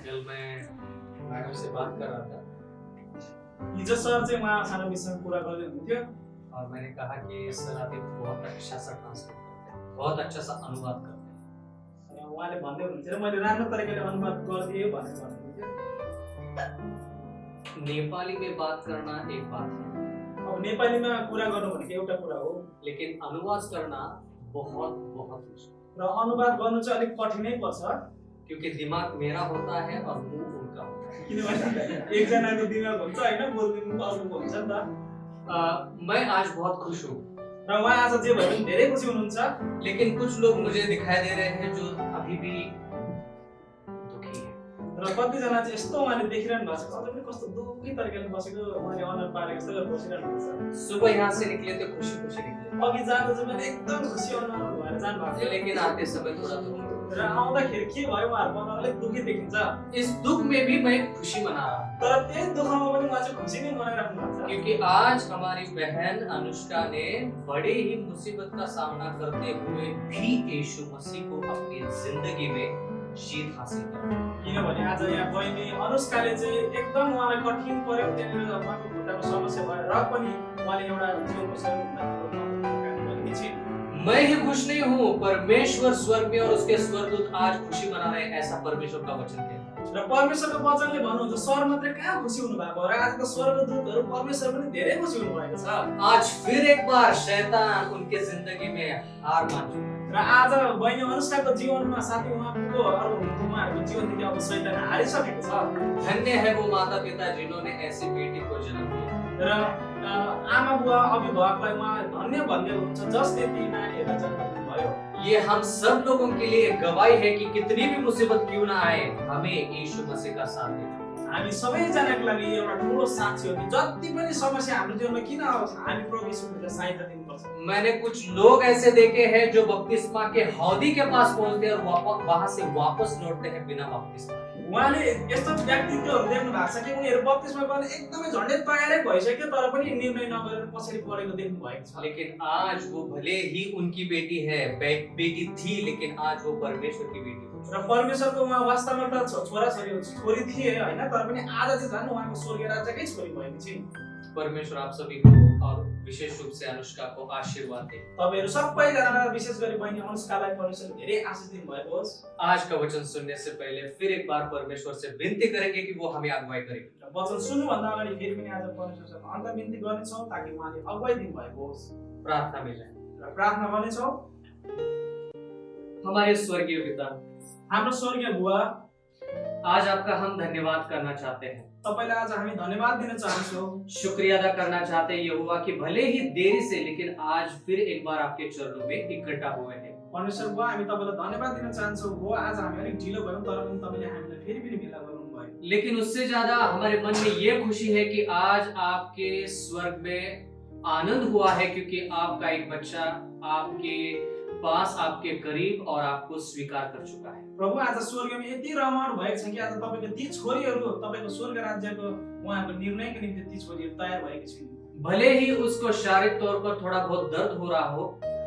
कल मैं मैडम से बात कर रहा था हिजो सर चाहिँ उहाँसँग विषयमा कुरा गर्दै हुनुहुन्थ्यो और मैंने कहा कि सर आप एक बहुत अच्छा सा ट्रांसलेट करते हैं, बहुत अच्छा सा अनुवाद करते हैं। र उहाँले भन्दै हुनुहुन्थ्यो र मैले राम्रो तरिकाले अनुवाद गरिदिएँ भनेर भन्नुहुन्थ्यो। नेपाली में बात करना एक बात है, अब नेपालीमा कुरा गर्नु भनेको एउटा कुरा हो लेकिन अनुवाद करना बहुत बहुत मुश्किल, र अनुवाद गर्नु चाहिँ अलिक कठिनै पर्छ क्योंकि दिमाग मेरा होता है और मुंह उनका होता है। किनभने एकजनाको दिमाग हुन्छ हैन, बोल्दिनु अर्कोको हुन्छ नि त। मैं आज बहुत खुश हूँ, र उहाँ आज जे भए पनि धेरै खुसी हुनुहुन्छ, लेकिन कुछ लोग मुझे दिखाई दे रहे हैं जो अभी भी दुखी है। र कतिजना चाहिँ यस्तो उहाँले देखिरहनु भएको छ, अझै पनि कस्तो दुखी तरिकाले बसेको उहाँले अनुहार पारेको जस्तो गरेर बसिरहनु भएको छ। सुबह यहाँ से निकले तो खुशी खुशी निकले, अघि जाँदा चाहिँ मैले एकदम खुसी अनुहार भएर जानु भएको थियो, लेकिन आते समय थोड़ा दुखी। र आउँदाखेरि के भयो उहाँहरूको अनुहार अलिक दुखी देखिन्छ। इस दुख में भी मैं खुशी मना रहा हूँ, तर त्यही दुःखमा पनि उहाँ चाहिँ खुसी नै मनाइराख्नु भएको छ। क्योंकि आज हमारी बहन अनुष्का ने बड़े ही मुसीबत का सामना करते हुए भी यीशु मसीह को अपनी जिंदगी में जीत हासिल कर। किनभने आज यहाँ बहिनी अनुष्काले चाहिँ एकदम उहाँलाई कठिन पर्यो, त्यहाँनिर उहाँको खुट्टाको समस्या भयो र पनि उहाँले एउटा जीवनको सबैभन्दा ठुलो काम गरेकी छिन्। मैं ही खुश नहीं हूँ, परमेश्वर स्वर्ग में और उसके स्वर्गदूत आज खुशी मना रहे हैं, ऐसा परमेश्वर का वचन कहता है। र परमेश्वरको वचनले भन्नुहुन्छ स्वर मात्रै कहाँ खुसी हुनु भएको र आज त स्वर्गदूतहरू परमेश्वर पनि धेरै खुसी हुनु भएको छ। आज फिर एक बार शैतान उनके जिंदगी में हार मान चुका है। र आज बहिनी अनुष्काको जीवनमा साथै उहाँको उहाँहरूको जीवनदेखि अब शैतान हारिसकेको छ। धन्य है वो माता पिता जिन्होंने ऐसी बेटी को जन्म दिया। र आमा बुवा अभिभावकलाई उहाँ धन्य भन्दै हुन्छ जसले ती नानीहरूलाई जन्म दिनुभयो। ये हम सब लोगों के लिए एक गवाही है कि कितनी भी मुसीबत क्यों ना आए, हमें यीशु मसीह का साथ देना। हामी सबैजनाको लागि एउटा ठुलो साक्षी हो कि जति पनि समस्या हाम्रो जीवनमा किन आओस् हामी प्रभु यीशुको सहायता दिनुपर्छ। मैंने कुछ लोग ऐसे देखे हैं जो बपतिस्मा के हौदी के पास पहुंचते हैं और वहां से वापस लौटते हैं बिना बपतिस्मा। उहाँले यस्तो व्यक्तित्वहरू देख्नु भएको छ कि उनीहरू बत्तिसमा गर्न एकदमै झन्डै तयारै भइसक्यो तर पनि निर्णय नगरेर पछाडि परेको देख्नु भएको छ। लेकिन आज वो भले ही उनकी बेटी है, बेटी थी, लेकिन आज वो परमेश्वर की बेटी हो। र परमेश्वरको उहाँ वास्तवमा त छोरी थिए हैन, तर पनि आज चाहिँ झन् उहाँको स्वर्गीय राज्यकै छोरी भएकी छिन्। परमेश्वर आप सभी को और विशेष रूप से अनुष्का को आशीर्वाद दे। तपाईहरु सबैजनालाई विशेष गरी बहिनी अनुष्कालाई परमेश्वरले धेरै आशीष दिनु भएको होस्। आज का वचन सुनने से पहले फिर एक बार परमेश्वर से विनती करेंगे कि वो हमें अगुवाई करें। वचन सुन्नुभन्दा अगाडि फेरि पनि आज परमेश्वरसँग अन्त बिन्ती गर्नेछौँ ताकि उहाँले अगुवाई दिनु भएको होस्। प्रार्थना में जाएं। र प्रार्थना गर्नेछौँ। हमारे स्वर्गीय पिता, हाम्रो स्वर्गीय बुवा, आज आपका हम धन्यवाद करना चाहते हैं। तपाईलाई आज हामी धन्यवाद दिन चाहन्छौँ। शुक्रिया अदा करना चाहते हैं यहोवा कि भले ही देरी से लेकिन आज फिर एक बार आपके चरणों में इकट्ठा हुए हैं। परमेश्वर बुवा, हामी तपाईलाई धन्यवाद दिन चाहन्छौँ। बुवा, आज हामी अलिक ढिलो भयौँ तर पनि तपाईले हामीलाई फेरि पनि भेला गराउनु भयो। लेकिन उससे ज्यादा हमारे मन में ये खुशी है कि आज आपके स्वर्ग में आनंद हुआ है, क्योंकि आपका एक बच्चा आपके पास, आपके करीब और आपको स्वीकार कर चुका है। प्रभु, आज स्वर्गमा यति रमाइलो भएको छ कि आज तपाईको ती छोरीहरू तपाईको स्वर्ग राज्यको उहाँको निर्णयको निम्ति ती छोरीहरू तयार भएकी छिन्। भले ही उसको शारीरिक तौर पर थोड़ा बहुत दर्द हो रहा हो,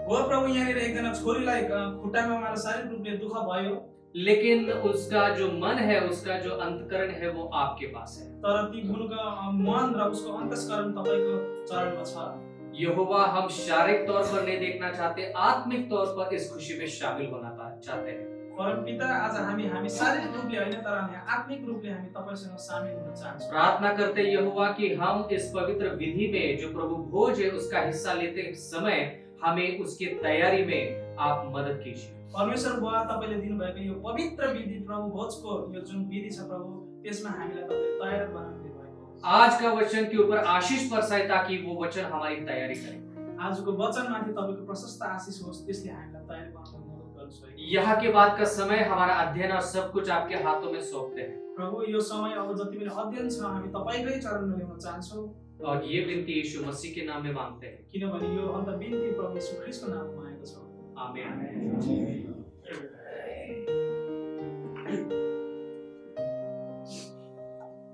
हो प्रभु, यहाँनिर एकजना छोरीलाई खुट्टामा उहाँलाई शारीरिक रूपले दुःख भयो, लेकिन उसका जो मन है, उसका जो अंतकरण है वो आपके पास है। तर ती मुनुको मन र उसको अन्तस्करण तपाईको चरणमा छ। यहोवा, हम शारीरिक तौर पर नहीं देखना चाहते, आत्मिक तौर पर इस खुशी में शामिल होना चाहते हैं। परमपिता, आज हामी शारीरिक रूपले हैन तर हामी आत्मिक रूपले हामी तपाईसँग सामेल हुन चाहन्छौँ। प्रार्थना करते यहोवा कि हम इस पवित्र विधि में जो प्रभु भोज है उसका हिस्सा लेते समय हमें उसकी तैयारी में आप मदद कीजिए। परमेश्वर बुवा, तपाईले दिनुभएको यो पवित्र विधि प्रभु भोजको यो जुन विधि छ प्रभु, त्यसमा हामीलाई तपाईले तयार बनाउनु दिनुभएको होस्। आज का वचन के ऊपर आशीष बरसाए ताकि वो वचन हमारी तैयारी करे। आजको वचनमाथि तपाईको प्रशस्त आशीष होस्, त्यसले हामीलाई तयार बनाउन मद्दत गरोस्। यहाँ के बाद का समय हमारा अध्ययन और सब कुछ आपके हाथों में सौंपते हैं प्रभु, यो समय अब जति पनि अध्ययन छ हामी तपाईकै चरणमा ल्याउन चाहन्छौँ और ये विनती यीशु मसीह के नाम में मांगते हैं। किनभने यो अन्त बिन्ती प्रभु यीशु ख्रीष्टको नाममा मागेको छौँ। आमीन।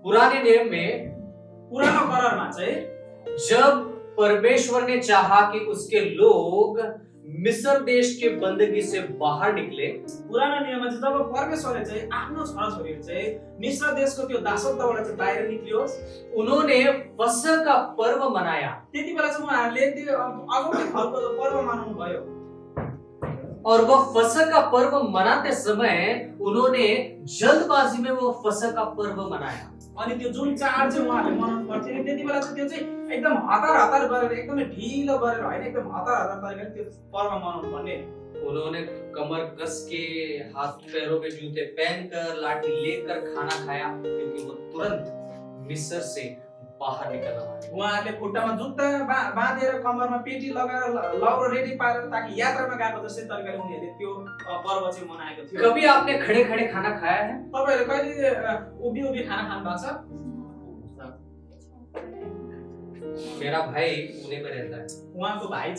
पुराने नियम में पुरानो करारमा चाहिँ जब परमेश्वर ने चाहा कि उसके लोग मिस्र देश के बंदगी से बाहर निकले, पुरानो नियममा चाहिँ जब परमेश्वरले चाहिँ आफ्नो छोराछोरीहरू चाहिँ मिस्र देशको त्यो दासत्वबाट चाहिँ बाहिर निक्लियोस्, उन्होंने फसह का पर्व मनाया त्यति बेला चाहिँ उहाँहरूले त्यो अगौटे फलको जो पर्व मनाउनु भयो। और वह फसह का पर्व मनाते समय उन्होंने जल्दबाजी में वो फसह का पर्व मनाया। अनि त्यो जुन चाड चाहिँ उहाँहरूले मनाउनु पर्थ्यो नि त्यति बेला चाहिँ त्यो चाहिँ एकदम हतार गरेर एकदमै ढिलो गरेर होइन, एकदम हतार तरिकाले त्यो पर्व मनाउनु पर्ने। उन्होंने कमर कस के हाथ पैरों में जूते पहनकर लाठी लेकर खाना खाया, क्योंकि वो तुरंत मिस्र से बाहर निकलना है। उहाँहरूले खुट्टामा जुत्ता बाँधेर कमरमा पेटी लगाएर लौरो रेडी पारेर ताकि यात्रामा गएको जस्तै तरिकाले उनीहरूले त्यो पर्व चाहिँ मनाएको थियो। कभी आपने खड़े खड़े खाना खाया है? तपाईहरुले कहिले उभि खाना खानु भएको छ? मेरा भाई पुणे में रहता है उहाँको भाइ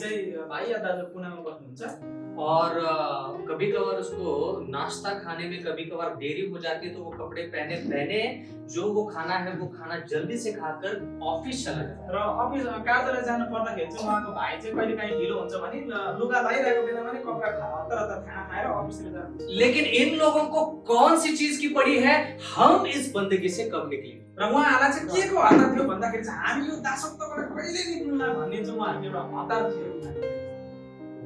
या दाजु पुणेमा बस्नुहुन्छ और कभी कभार उसको नाश्ता खाने में कभी कभार देरी हो जाती है, तो वो कपड़े पहने जो वो खाना है वो खाना जल्दी से खाकर ऑफिस चला जाता है। र अफिस कार्यालय जानु पर्दाखेरि चाहिँ उहाँको भाइ चाहिँ कहिले काहीँ ढिलो हुन्छ भने लुगा लाइरहेको बेलामा नै कपडा हतार खाना खाएर अफिसतिर जान्छ। लेकिन इन लोगों को कौन सी चीज की पड़ी है, हम इस बंदगी से कब निकले? र उहाँहरूलाई चाहिँ के को हतार थियो भन्दाखेरि चाहिँ हामी यो दासत्वबाट कहिले निक्लुला भन्ने चाहिँ उहाँहरूको एउटा हतार थियो।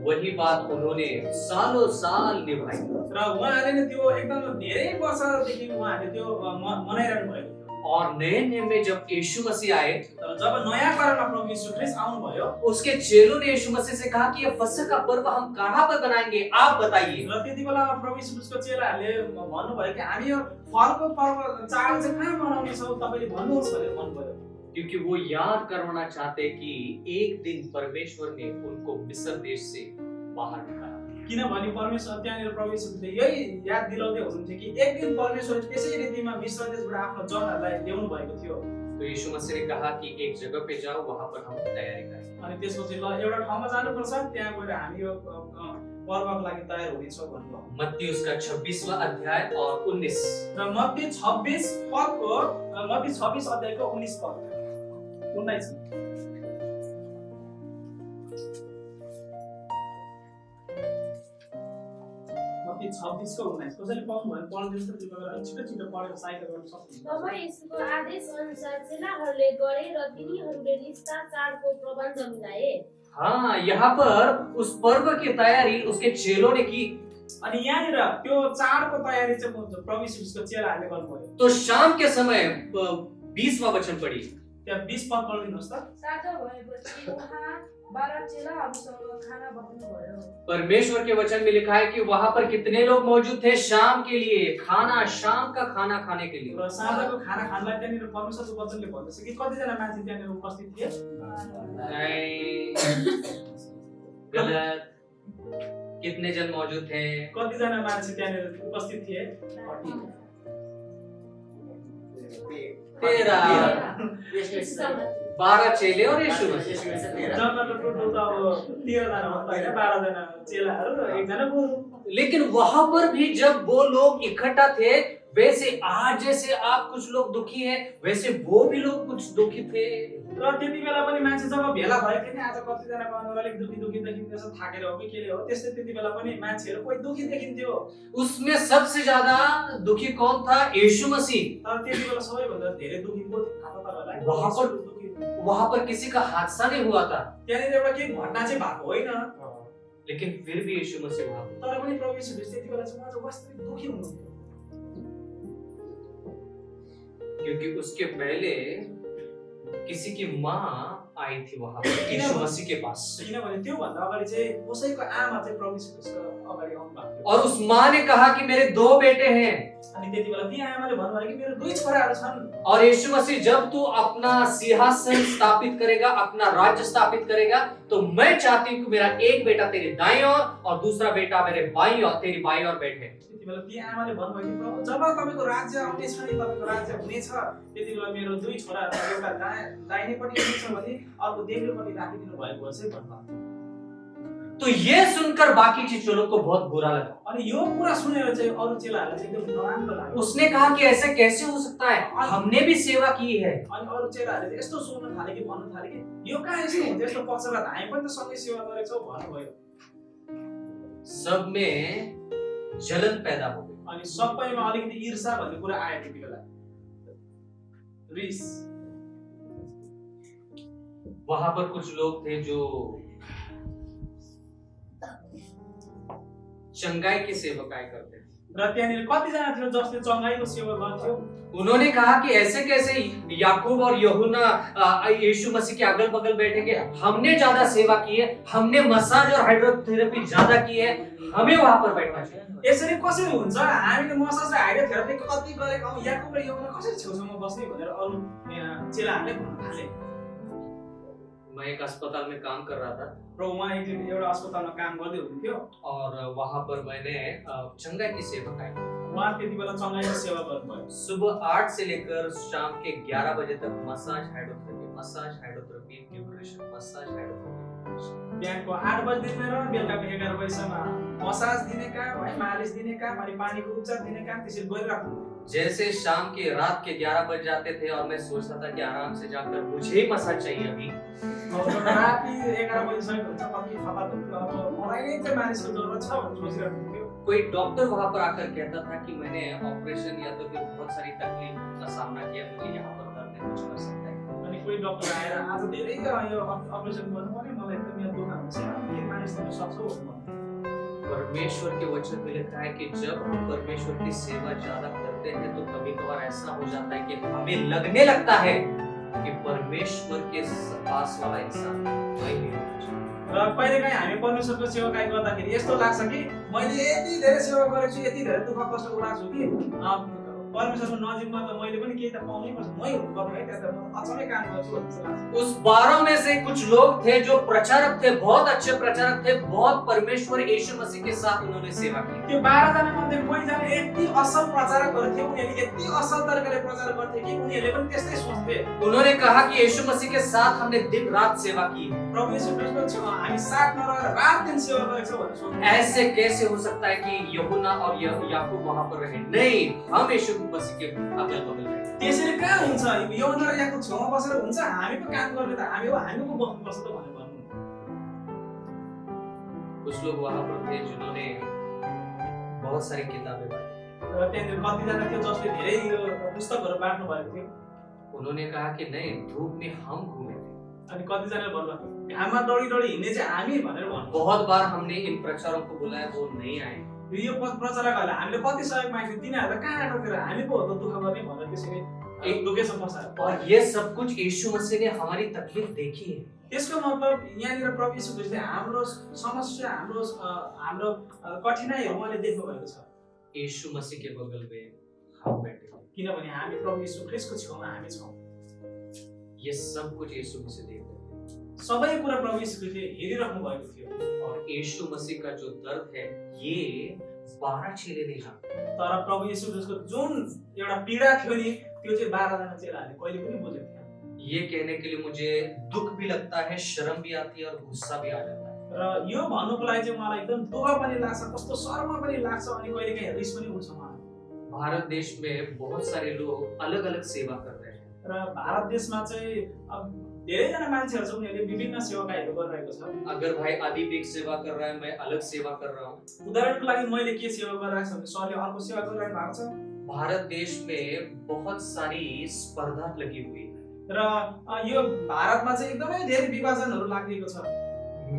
वही बात उन्होंने सालों साल निभाई र उहाँहरूले नै त्यो एकदम धेरै वर्षदेखि उहाँहरूले त्यो मनाइरहनु भएको थियो। और नए नियम में जब यीशु मसीह आए, तर जब नयाँ करारमा प्रभु यीशु ख्रीष्ट आउनु भयो, उसके चेलों ने यीशु मसीह से कहा कि ये फसह का पर्व हम कहाँ पर बनाएंगे, आप बताइए। र त्यति बेला प्रभु यीशु ख्रीष्टको चेलाहरूले भन्नुभयो कि हामी यो फलको पर्व चाड चाहिँ कहाँ मनाउने छौँ, तपाईले भन्नुहोस् भनेर भन्नुभयो। क्योंकि वो याद करवाना चाहते कि एक दिन परमेश्वर ने उनको मिस्र देश से बाहर निकाला। किनभने परमेश्वर त्यहाँनिर प्रभु यीशुले यही याद दिलाउँदै हुनुहुन्थ्यो कि एक दिन परमेश्वरले त्यसै रीतिमा मिस्र देशबाट आफ्नो जनहरूलाई ल्याउनु भएको थियो। तो यीशु मसीह ने कहा कि एक जगह पे जाओ, वहां पर हम तैयारी करें। अनि त्यसपछि ल एउटा ठाउँमा जानुपर्छ, त्यहाँ गएर हामी यो पर्वको लागि तयार हुनेछौँ भन्नुभयो। मत्ती उसका 26वां अध्याय और 19 र मत्ती 26 अध्यायको 19 पद 19 26 को 19 कसैले पाउनु भने पढ्दिन्छ, त्यो गरेर छिटो पढेर सहायता गर्न सक्नुहुन्छ। तब यसको आदेश अनुसार चेलाहरूले गरे र तिनीहरूले निष्ठा चाडको प्रबन्ध मिलाए। हाँ, यहाँ पर उस पर्व की तैयारी उसके चेलों ने की। अनि यहाँनिर त्यो चाडको तयारी चाहिँ प्रभु यीशुको चेलाहरूले गर्नुभयो। तो शाम के समय 20वां वचन पढ़ी। त्यहाँ 20 पद पढिदिनुहोस् त। साँझ भएपछि उहाँ 12 चेलाहरूसँग खाना बस्नुभयो। परमेश्वर के वचन में लिखा है कि वहां पर कितने लोग मौजूद थे शाम के लिए, शाम का खाना खाने के लिए। र साँझको खाना खानलाई त्यहाँनिर परमेश्वरको वचनले भन्दछ कि कतिजना मान्छे त्यहाँनिर उपस्थित थिए? नहीं, गलत। कितने जन मौजूद थे? कतिजना मान्छे त्यहाँनिर उपस्थित थिए? 12 चेले और यीशु मसीह। जम्मा त टोटल त अब 13 जना भन्दा हैन, 12 जना चेलाहरू र एकजना गुरु। लेकिन वहां पर भी जब वो लोग इकट्ठा थे, वैसे आज जैसे आप कुछ लोग दुखी हैं, वैसे वो भी लोग कुछ दुखी थे। र त्यति बेला पनि मान्छे जब भेला भएको थियो नि, आज कतिजनाको अनुहार अलिक दुखी देखिन्थ्यो, थाकेर हो कि केले हो, त्यस्तै त्यति बेला पनि मान्छेहरू कोही दुखी देखिन्थ्यो। उसमें सबसे ज्यादा दुखी कौन था? यीशु मसीह। तर त्यति बेला सबैभन्दा धेरै दुखी को थियो थाहा छ तपाईहरुलाई? वहां पर किसी का हादसा नहीं हुआ था, त्यहाँनिर एउटा केही घटना चाहिँ भएको होइन, लेकिन फिर भी यीशु मसीह वहां पर। तर पनि प्रभु यीशु त्यति बेला चाहिँ उहाँ वास्तविक दुखी हुनुहुन्थ्यो। क्योंकि उसके पहले किसी की माँ आई थी वहां पर यीशु मसीह के पास, किनभने त्यो भन्दा अगाडि चाहिँ कसैको आमा चाहिँ प्रभु यीशुको अगाडि आउनु भएको थियो। और उस माँ ने कहा कि मेरे 2 बेटे हैं। अनि त्यति बेला ती आमाले भन्नुभयो कि मेरो 2 छोराहरू छन्। और यीशु मसीह, जब तू अपना सिंहासन स्थापित करेगा, अपना राज्य स्थापित करेगा, तो मैं चाहती हूँ कि मेरा एक बेटा तेरी दाईं ओर और दूसरा बेटा मेरे बाईं ओर, तेरी बाईं ओर बैठे। त्यति बेला ती आमाले भन्नुभयो कि प्रभु, जब तपाईको राज्य आउनेछ नि, तपाईको राज्य हुनेछ, त्यति बेला मेरो 2 छोराहरू एउटा दाहिनेपट्टि हुनेछ भने अर्को देब्रेपट्टि राखिदिनु भएको छ भन्नुभयो। तो ये सुनकर बाकी के चेलों को बहुत बुरा लगा। अनि यो कुरा सुनेर चाहिँ अरु चेलाहरूलाई चाहिँ एकदम नराम्रो लाग्यो। उसने कहा कि ऐसे कैसे हो सकता है, हमने भी सेवा की है। अनि अरु चेलाहरूले यस्तो सोच्न थाले कि भन्नु थाले कि यो कहाँ यस्तो हुन्छ, यस्तो पक्षपात, हामी पनि त सँगै सेवा गरेछौँ भन्नुभयो। सब में जलन पैदा हो गई। अनि सबैमा अलिकति ईर्षा भन्ने कुरा आयो त्यति बेला, रिस। वहां पर कुछ लोग थे जो चंगाई की सेवकाई करते थे। र त्यहाँनिर कतिजना थियो जसले चङ्गाईको सेवा गर्थ्यो। उन्होंने कहा कि ऐसे कैसे याकूब और यूहन्ना यीशु मसीह के अगल बगल बैठेंगे, हमने ज्यादा सेवा की है, हमने मसाज और हाइड्रोथेरेपी ज्यादा की है, हमें वहां पर बैठना चाहिए। यसरी कसरी हुन्छ, हामीले मसाज र हाइड्रोथेरापी कति गरेका हौं, याकुब र यूहन्ना कसरी छेउछाउमा बस्ने भनेर अरु चेलाहरूले भन्न थाले। मैं एक अस्पताल में काम कर रहा था र उहाँ एक दिन एउटा अस्पतालमा काम गर्दै हुनुहुन्थ्यो और वहां पर मैंने चंगाई की सेवकाई की। उहाँ त्यति बेला चङ्गाईको सेवा गर्नुभयो। सुबह 8 से लेकर शाम के 11 बजे तक massage hydrotherapy nutrition, massage hydrotherapy. बिहानको 8 बजेदेखि लिएर बेलुकाको 11 बजेसम्म मसाज दिने काम है, मालिस दिने काम अनि पानीको उपचार दिने काम त्यसरी गरिराख्नु। जैसे शाम के रात के 11 बज जाते थे और मैं सोचता था कि आराम से जाकर मुझे ही मसाज चाहिए अभी। राति 11 बजिसकेको हुन्छ, कति खपात हुन्थ्यो, अब मलाई नै चाहिँ मालिसको जरुरत छ भनेर सोचिरहेको थियो। कोई डॉक्टर वहां पर आकर कहता था कि मैंने ऑपरेशन या तो फिर बहुत सारी तकलीफ का सामना किया, मुझे यहाँ पर दर्द है, कुछ कर सकता है। अनि कोही डक्टर आएर आज धेरै यो अपरेसन गर्नु पर्यो, मलाई एकदम यहाँ दुःख हुन्छ, के मालिस दिन सक्छौ भन्नु। परमेश्वर के वचन में लिखा है कि जब हम परमेश्वर की सेवा ज्यादा करते हैं तो कभी कभार ऐसा हो जाता है कि हमें लगने लगता है कि परमेश्वर के पास वाला इंसान मैं नहीं होना चाहिए। र कहिलेकाहीँ हामी परमेश्वरको सेवाकाई गर्दाखेरि यस्तो लाग्छ कि मैले यति धेरै सेवा गरेको छु, यति धेरै दुःख कष्ट उठाएको छु कि परमेश्वरको नजिकमा त मैले पनि केही त पाउनै पर्छ, मै हुनुपर्ने है, त्यहाँ त म अचम्मै काम गर्छु भन्ने लाग्छ। उस 12 में से कुछ लोग थे जो प्रचारक थे, बहुत अच्छे प्रचारक थे, बहुत परमेश्वर यीशु मसीह के साथ उन्होंने सेवा की। त्यो 12 जना मध्ये कोहीजना यति असल प्रचारकहरू थिए, उनीहरूले यति असल तरिकाले प्रचार गर्थे कि उनीहरूले पनि त्यस्तै सोच्थे। उन्होंने कहा कि यीशु मसीह के साथ हमने दिन रात सेवा की है। प्रभु यीशु ख्रीष्टको छेउमा हामी साथ नरहेर रात दिन सेवा गरेको छौँ भनेर सोच्थे। ऐसे कैसे हो सकता है कि यूहन्ना और याकूब वहां पर रहे? नहीं, हम यीशु मसीह के अगल बगल रहे। त्यसरी कहाँ हुन्छ, यूहन्ना र याकूब छेउमा बसेर हुन्छ, हामी पो काम गर्ने त हामी पो बस्नुपर्छ त भनेर भन्नु। कुछ लोग वहां पर थे जिन्होंने बहुत सारी किताबें पढ़ी। र त्यहाँनिर कतिजना थियो जसले धेरै यो पुस्तकहरू बाँड्नु भएको थियो। उन्होंने कहा कि नहीं, धूप में हम घूमे थे। अनि कतिजनाले भन्नुभयो घाममा दौडी हिँड्ने चाहिँ हामी भनेर भन्नु। बहुत बार हमने इन प्रचारकों को बुलाया, वो नहीं आए। यो प्रचारकहरूले हामीले कति सहयोग माग्थ्यौँ, तिनीहरू त कहाँ आएको थियो, हामी पो हो त दुःख गर्ने भनेर त्यसरी एक दुखेसम्म फसायो। और ये सब कुछ यीशु मसीह ने हमारी तकलीफ देखी है। त्यसको मतलब यहाँनिर प्रभु यीशु ख्रीष्टले हाम्रो समस्या, हाम्रो कठिनाइहरू उहाँले देख्नु भएको छ। यीशु मसीह के बगल में हम बैठे हैं। किनभने हामी प्रभु यीशु ख्रीष्टको छेउमा हामी छौँ। ये सब कुछ यीशु मसीह देख रहे थे। सबै कुरा प्रभु यीशु ख्रीष्टले हेरिराख्नु भएको थियो। और यीशु मसीह का जो दर्द है ये 12 चेले नहीं जानते। तर प्रभु यीशु ख्रीष्टको जुन एउटा पीडा थियो नि, त्यो चाहिँ 12 जना चेलाहरूले कहिले पनि बुझेको थिएन। ये कहने के लिए मुझे दुख भी लगता है, शर्म भी आती है और गुस्सा भी आ जाता है। र यो भन्नुको लागि चाहिँ मलाई एकदम दुःख पनि लाग्छ, कस्तो शर्म पनि लाग्छ, अनि कहिलेकाहीँ रिस पनि उठ्छ मलाई। भारत देश में बहुत सारे लोग अलग अलग सेवा कर रहे हैं। र भारत देशमा चाहिँ अब धेरैजना मान्छेहरू छ, उनीहरूले विभिन्न सेवाकाईहरू गरिरहेको छ। अगर भाई आदिप एक सेवा कर रहा है, मैं अलग सेवा कर रहा हूँ। उदाहरणको लागि मैले के सेवा गरिरहेको छु भने सरले अर्को सेवा गरिरहनु भएको छ। भारत देश में बहुत सारी स्पर्धा लगी हुई है। र यो भारतमा चाहिँ एकदमै धेरै विभाजनहरू लागिएको छ।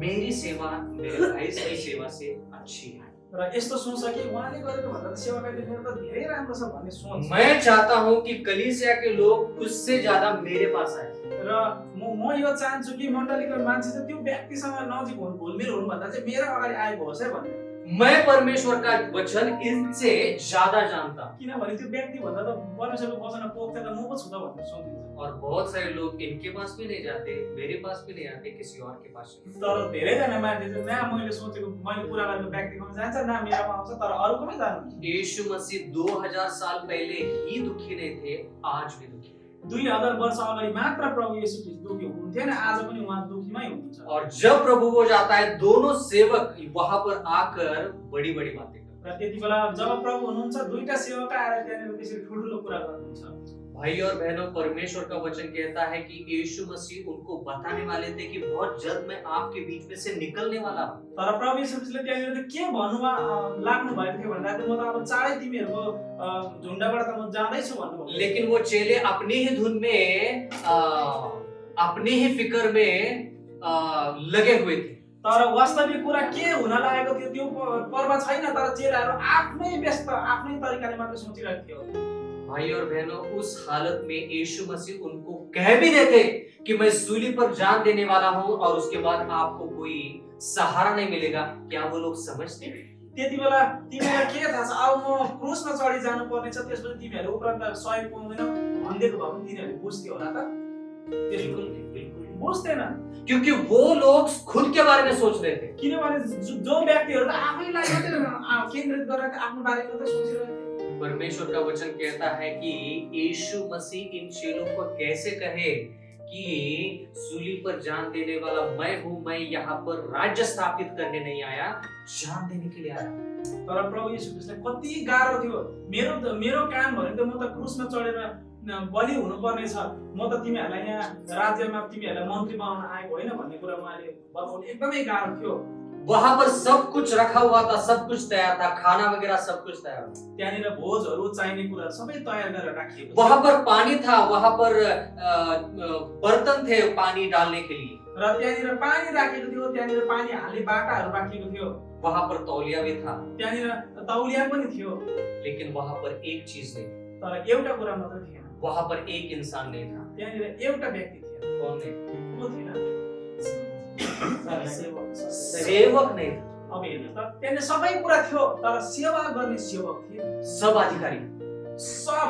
मेरी सेवा मेरे भाई की सेवा से अच्छी है। र यस्तो सोच कि उहाँले गरेको भन्दा त सेवाकाईले मेरो त धेरै राम्रो छ भन्ने सोच। मैं चाहता हूँ कि कलीसिया के लोग उससे ज्यादा मेरे पास आए। र म यो चाहन्छु कि मण्डलीको मान्छे चाहिँ त्यो व्यक्तिसँग नजिक हुनु, घुलमिल हुनु भन्दा चाहिँ मेरो अगाडि आएको होस् है भन्ने। मैं परमेश्वर का वचन इनसे ज्यादा जानता हूँ। किनभने त्यो व्यक्ति भन्दा त परमेश्वरको वचन पोख्दा त म पो छु त भन्ने सोचिन्छ। और बहुत सारे लोग इनके पास भी नहीं जाते, मेरे पास भी नहीं आते, किसी और के पास चले जाते। तर धेरैजना मान्छे चाहिँ ना मैले सोचेको, मैले कुरा गरेको व्यक्तिकोमा जान्छ, ना मेरोमा आउँछ, तर अरूकोमै जानुहुन्छ। यीशु मसीह 2000 साल पहले ही दुखी नहीं थे, आज भी दुखी है। 2000 वर्ष अगाडि मात्र प्रभु येशू ख्रीष्ट दुखी हुनुहुन्थेन, आज पनि उहाँ दुखीमै हुनुहुन्छ। और जब प्रभु वो जाता है, दोनों सेवक वहां पर आकर बड़ी बड़ी बातें करते र त्यति बेला जब प्रभु हुनुहुन्छ, दुईटा सेवक आएर त्यहाँनिर त्यसरी ठुल्ठुलो कुरा गर्नुहुन्छ। हैं। भाई और बहनों, परमेश्वर का वचन कहता है कि यीशु मसीह उनको बताने वाले थे कि बहुत जल्द मैं आपके बीच में से निकलने वाला हूँ। तर प्रभु यीशु ख्रीष्टले त्यहाँनिर त के भन्नुमा लाग्नु भएको थियो भन्दाखेरि म त अब चाँडै तिमीहरूको झुण्डबाट त म जाँदैछु भन्नुभयो। लेकिन वो चेले अपनी ही धुन में अपनी ही फिक्र में लगे हुए थे। तर वास्तविक कुरा के हुन लागेको थियो त्यो पर्व छैन, तर चेलाहरू आफ्नै व्यस्त आफ्नै तरिकाले मात्र सोचिरहेको थियो। भाई और बहनों, उस हालत में यीशु मसीह उनको कह भी देते कि मैं सूली पर जान देने वाला हूँ और उसके बाद आपको कोई सहारा नहीं मिलेगा, क्या वो लोग समझते? त्यति बेला तिमीलाई के थाहा छ, अब म क्रुसमा चढी जानु पर्नेछ, त्यसपछि तिमीहरू उपरान्त सहयोग पाउँदैन भनिदिएको भए पनि तिनीहरूले बुझ्थ्यो होला त? बिल्कुल बिल्कुल बुझ्दैन, क्योंकि वो लोग खुद के बारे में सोच रहे थे। किनभने जो व्यक्तिहरू त आफैलाई मात्रै केन्द्रित गरेर आफ्नो बारेमा मात्रै सोचिरहेको थियो। परमेश्वर का वचन कहता है कि यीशु मसीह इन चेलों को कैसे कहे कि सूली पर जान देने वाला मैं हूँ, मैं यहाँ पर राज्य स्थापित करने नहीं आया, जान देने के लिए आया। तर प्रभु यीशु ख्रीष्टलाई कति गाह्रो थियो। मेरो काम भने त म त क्रुसमा चढेर बलि हुनुपर्ने छ, म त तिमीहरूलाई यहाँ राज्यमा तिमीहरूलाई मन्त्री बनाउन आएको होइन भन्ने कुरा उहाँले बताउनु एकदमै गाह्रो थियो। वहां पर सब कुछ रखा हुआ था, सब कुछ तैयार था, खाना वगैरह सब कुछ तैयार था। त्यहाँनिर भोजहरू चाहिने कुराहरू सबै तयार गरेर राखिएको वहां पर पानी था, वहां पर बर्तन थे पानी डालने के लिए, र त्यहाँनिर पानी राखेको थियो, त्यहाँनिर पानी हाल्ने बाटाहरू राखेको थियो, वहां पर तौलिया भी था, त्यहाँनिर तौलिया पनि थियो। लेकिन वहां पर एक चीज नहीं, तर एउटा कुरा मात्र थिएन, वहां पर एक इंसान नहीं था। त्यहाँनिर एउटा व्यक्ति थियो। कौन नहीं? को थिएन? सेवक नहीं था। अब हेर्नुहोस् त, त्यहाँनिर सबै कुरा थियो, तर सेवा गर्ने सेवक थिए। सब अधिकारी, सब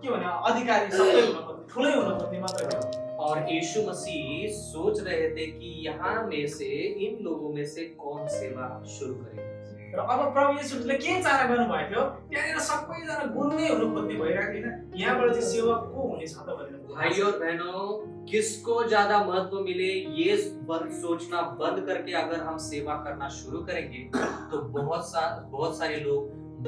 के भने अधिकारी सबै हुन पर्ने, ठुलै हुन पर्ने मात्र थियो। और यीशु मसीह सोच रहे थे कि यहाँ में से इन लोगों में से कौन सेवा शुरू करेगा। र अब प्रभु येशूले के चाहना गर्नु भएको थियो, त्यहाँनिर सबैजना गुरु नै हुनु खोज्ने भइरहेको थिएन, यहाँबाट चाहिँ सेवक को हुनेछ त भनेर। भाई और बहनों, किसको ज्यादा महत्व मिले ये सोचना बंद करके अगर हम सेवा करना शुरू करेंगे तो बहुत सारे लोग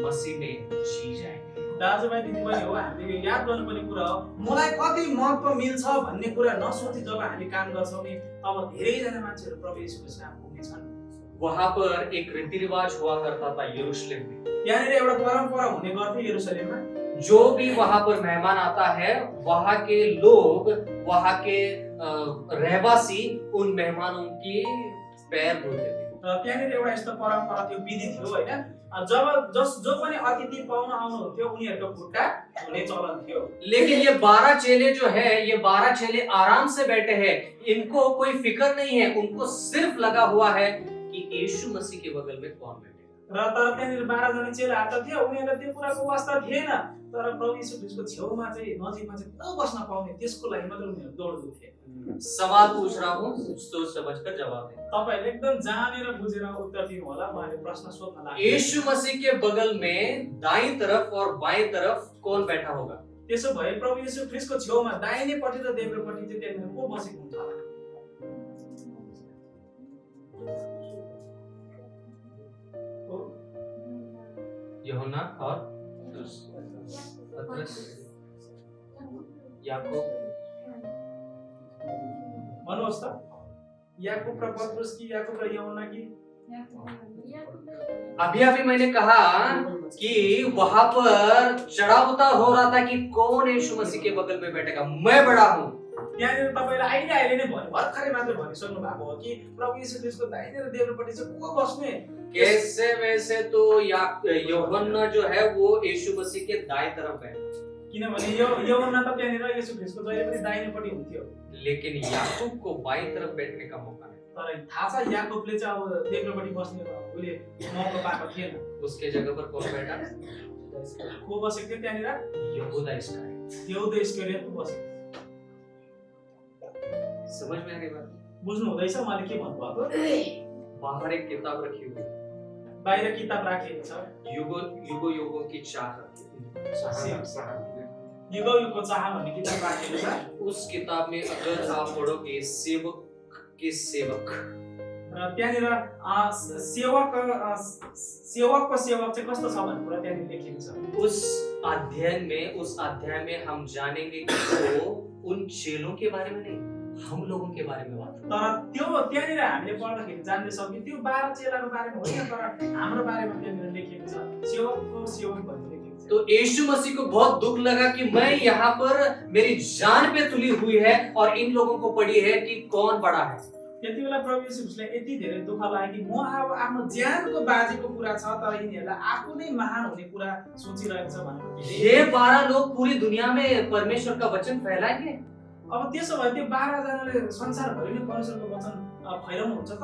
मसीह में जी जाएंगे। दाजुभाइ दिदीबहिनी हो, हामीले याद गर्नुपर्ने कुरा हो, मलाई कति महत्व मिल्छ भन्ने कुरा नसोची जब हामी काम गर्छौँ नि, तब धेरैजना मान्छेहरू प्रभु येशूको साथ पुग्नेछन्। वहां पर एक रीति रिवाज हुआ करता था यरूशलेम में, त्यहाँनिर एउटा परम्परा हुने गर्थ्यो यरूशलेममा। जो भी वहां पर मेहमान आता है, वहां के लोग, वहां के रहवासी उन मेहमानों की पैर धोते थे। त्यहाँनिर एउटा यस्तो परम्परा थियो, विधि थियो हैन, जब जो पनि अतिथि पाउन आउनुहुन्थ्यो उनीहरूको खुट्टा धुने चलन थियो। लेकिन ये 12 चेले जो है, ये 12 चेले आराम से बैठे हैं, इनको कोई फिक्र नहीं है, उनको सिर्फ लगा हुआ है कि यीशु मसीह के बगल में कौन बैठेगा। र तर त्यहाँनिर 12 जना चेलाहरू त थियो, उनीहरूलाई त्यो कुराको वास्ता थिएन, तर प्रभु येशू ख्रीष्टको छेउमा चाहिँ नजिकमा चाहिँ को बस्न पाउने त्यसको लागि मात्र उनीहरू दौड्दै थिए। सवाल पूछ रहा हूँ, सोच समझकर जवाब दें। तपाईहरुले एकदम जानेर बुझेर उत्तर दिनु होला, मैले प्रश्न सोध्न लाग्छु। यीशु मसीह के बगल में दाईं तरफ और बाईं तरफ कौन बैठा होगा? त्यसो भए प्रभु येशू ख्रीष्टको छेउमा दाहिनेपट्टि र देब्रेपट्टि चाहिँ त्यहाँनिर को बसेको हुन्छ होला? यूहन्ना और पतरस, याकूब। भन्नुहोस् त, याकूब र पतरस कि याकूब र यूहन्ना कि? अभी मैंने कहा कि वहां पर चढ़ाव उतार हो रहा था कि कौन यीशु मसीह के बगल में बैठेगा, मैं बड़ा हूँ। त्यहाँनिर तपाईले अहिले नै भन्नु, भर्खरै मात्र भनिसक्नु भएको हो कि प्रभु येशू ख्रीष्टको दाहिने र देब्रेपट्टि चाहिँ को बस्ने? कैसे वैसे तो यूहन्ना जो है वो यीशु मसीह के दाईं तरफ है, किनभने यूहन्ना त त्यहाँनिर येशू ख्रीष्टको जहिले पनि दाहिनेपट्टि हुन्थ्यो, लेकिन याकूब को बाईं तरफ बैठने का मौका नहीं। तर थाहा छ याकूबले चाहिँ अब देब्रेपट्टि बस्ने उले मौका पाएको थिएन। उसके जगह पर कौन बैठा? को बसेको थियो त्यहाँनिर? यहूदा इस्करियोत। यहूदा इस्करियोत बसेको। समझ में आ गई बात? बुझ्नु हुँदैछ मैले के भन्नु भएको? बाहर एक किताब रखी हुई, बाहिर किताब राखिएको छ, युगों की चाह, युगको चाह भन्ने किताब राखिएको छ। उस किताब में अगर आप पढ़ोगे सेवक के सेवक, र र त्यहाँनिर सेवकको सेवक चाहिँ कस्तो छ भन्ने कुरा त्यहाँनिर लेखिएको छ। उस अध्याय में हम जानेंगे कि वो उन चेलों के बारे में नहीं, हम लोगों के बारे में बात कर रहा है। तर त्यो त्यहाँनिर हामीले पढ्दाखेरि जान्दैछौँ कि त्यो 12 चेलाको बारेमा होइन, तर हाम्रो बारेमा त्यहाँनिर लेखिएको छ, सेवकको सेवक भन्ने लेखिएको छ। तो यीशु मसीह को बहुत दुख लगा कि मैं यहाँ पर मेरी जान पे तुली हुई है और इन लोगों को पड़ी है कि कौन बड़ा है। त्यति बेला प्रभु येशू ख्रीष्टलाई यति धेरै दुःख लाग्यो कि म अब आफ्नो ज्यानको बाजीको कुरा छ, तर यिनीहरूलाई आफू नै महान हुने कुरा सोचिरहेको छ भनेर। ये 12 लोग पूरी दुनिया में परमेश्वर का वचन फैलाएंगे। अब त्यसो भए त्यो 12 जनाले संसारभरि नै परमेश्वरको वचन फैलाउनु हुन्छ त?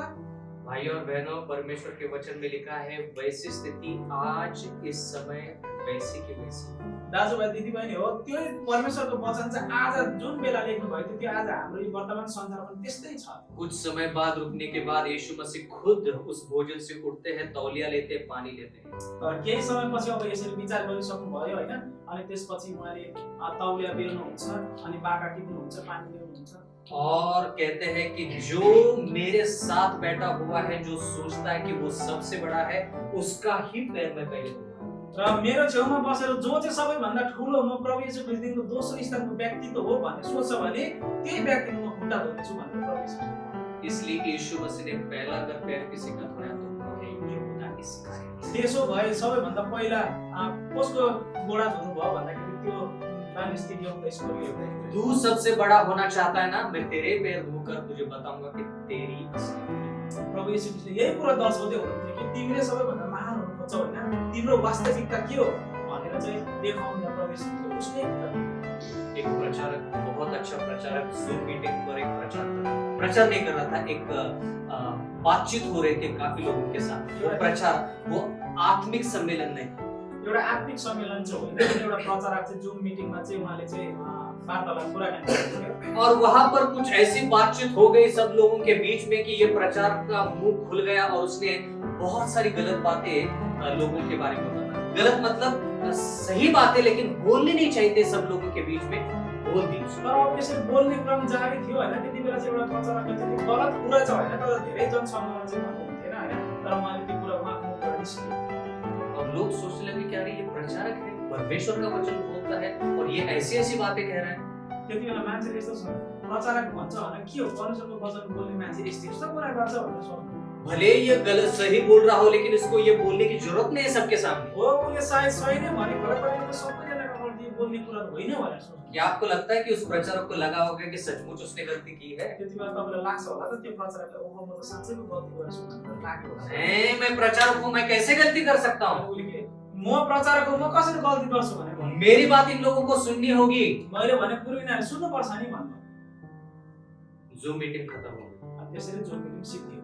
भाई और बहनों, परमेश्वर के वचन में लिखा है वैसी स्थिति आज इस समय वैसी की वैसी। दाजुभाइ दिदीबहिनी हो, त्यो परमेश्वरको वचन चाहिँ आज जुन बेला लेख्नु भएको थियो त्यो आज हाम्रो यो वर्तमान संसारमा त्यस्तै छ। कुछ समय बाद रुकने के बाद यीशु मसीह खुद उस भोजन से उठते हैं, तौलिया लेते हैं, पानी लेते हैं। तर केही समयपछि अब यसरी विचार गरिसक्नु भयो हैन, अनि त्यसपछि उहाँले तौलिया बेल्नुहुन्छ, अनि बाका टिप्नुहुन्छ, पानी ल्याउनुहुन्छ और कहते हैं कि जो मेरे साथ बैठा हुआ है, जो सोचता है कि वो सबसे बड़ा है, उसका ही पैर मैं पहले धोऊंगा। र मेरो छेउमा बसेर जो चाहिँ सबैभन्दा ठुलो म प्रभु येशू ख्रीष्टको दोस्रो स्थानको व्यक्तित्व हो भन्ने सोच्छ भने त्यही व्यक्तिको म खुट्टा धोन्छु भनेर प्रभु येशू। इसलिए यीशु मसीह ने पहला अगर पैर किसी का धोया तो वो है यूदा इस्करियोती। त्यसो भए सबैभन्दा पहिला कसको गोडा धुनु भयो भन्दाखेरि त्यो मानिसले एउटा इस्करियोती। तू सबसे बड़ा होना चाहता है ना, मैं तेरे पैर धोकर तुझे बताऊंगा कि तेरी असली। प्रभु येशू ख्रीष्टले यही कुरा दर्शाउँदै हुनुहुन्थ्यो कि तिमीले सबैभन्दा महान हुनु खोज्छौ हैन, तिम्रो वास्तविकता के हो भनेर चाहिँ देखाउन प्रभु येशू ख्रीष्टले उसले एक प्रचारक, बहुत अच्छा प्रचारक जूम मीटिंग पर एक प्रचार नहीं कर रहा था, एक बातचीत हो रही थी काफी लोगों के साथ। वो आत्मिक सम्मेलन नहीं, एउटा आत्मिक सम्मेलन चाहिँ होइन, एउटा प्रचारक चाहिँ जुम मिटिङमा चाहिँ उहाँले चाहिँ वार्तालाप कुराकानी गर्नुभयो। और वहां पर कुछ ऐसी बातचीत हो गई सब लोगों के बीच में कि ये प्रचारक का मुंह खुल गया और उसने बहुत सारी गलत बातें लोगों के बारे में बताया। गलत मतलब सही बातें, लेकिन बोलनी नहीं चाहिए सब लोगों के बीच में, बोल दी उसने। तर अब यसरी बोल्ने क्रम जारी थियो हैन, त्यति बेला चाहिँ एउटा प्रचारकले चाहिँ गलत कुरा छ हैन, तर धेरै जनसमूहमा चाहिँ भन्नु हुन्थेन हैन, तर उहाँले त्यो कुरा उहाँको मुखबाट निस्कियो। और लोग सोचने लगे कि अरे ये प्रचारक है, परमेश्वर का वचन बोलता है और ये ऐसी ऐसी बातें कह रहा है। त्यति बेला मान्छेले यस्तो छ, प्रचारक भन्छ हैन, के हो परमेश्वरको वचन बोल्ने मान्छे यस्तो कुरा गर्छ भनेर सोच्नु। भले ये गलत सही बोल रहा हो, लेकिन इसको ये बोलने की जरूरत नहीं है सबके सामने। हो उसले सायद सही नै भने होला, तर यो सबैजनाको अगाडि बोल्ने कुरा त होइन भनेर सोच्नु। क्या आपको लगता है कि उस प्रचारक को लगा होगा कि सचमुच उसने गलती की है? त्यति बेला तपाईलाई लाग्छ होला त त्यो प्रचारकले ओहो म त साँच्चैको गल्ती गरेछु भनेर लाग्यो होला। नहीं, मैं प्रचारक हूँ, मैं कैसे गलती कर सकता हूँ? म प्रचारक हो, म कसरी गल्ती गर्छु भनेर भन्नु। मेरी बात इन लोगों को सुननी होगी। मैले भने कुरो यिनीहरूले सुन्नुपर्छ नि भन्नु। जूम मीटिंग खत्म हो गई, अनि त्यसरी जुम मिटिङ सिक्यो,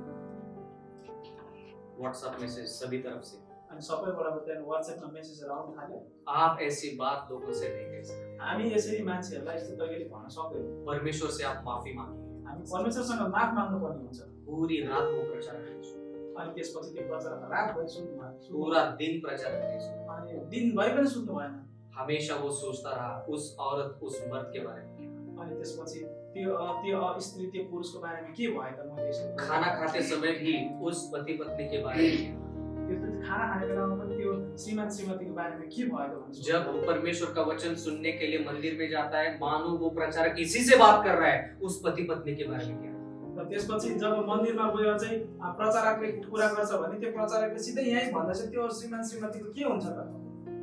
व्हाट्सएप मैसेज सभी तरफ से। अनि सबैबाट त्यहाँ WhatsApp मा मेसेजहरु आउन थाल्यो। आप ऐसी बात लोगों से नहीं कह सकते। हामी यसरी मान्छेहरूलाई यस्तो तरिकाले भन्न सक्दैनौँ। परमेश्वर से आप माफी मांगिए। हामी परमेश्वरसँग माफ माग्नु पर्ने हुन्छ। पूरी रात वो प्रचारक नहीं सुना, अनि त्यसपछि त्यो प्रचारक रातभरि सुन्नु भयो, पूरा दिन प्रचारक नहीं सुना। अनि दिनभरि पनि सुन्नु भएन। हमेशा वो सोचता रहा उस औरत, उस मर्द के बारे में। अनि त्यसपछि त्यो स्त्री त्यो पुरुषको बारेमा के भयो त, मैले यसो खाना खाते समय भी उस पति पत्नी के बारे में। त्यो खाना खाने बेलामा पनि त्यो श्रीमान श्रीमतीको बारेमा के भयो त भन्नु। जब वो परमेश्वर का वचन सुनने के लिए मंदिर में जाता है, मानो वो प्रचारक इसी से बात कर रहा है, उस पति पत्नी के बारे में क्या। र त्यसपछि जब मन्दिरमा गएर चाहिँ प्रचारकले कुरा गर्छ भने त्यो प्रचारकले सिधै यही भन्दछ त्यो श्रीमान श्रीमतीको के हुन्छ त।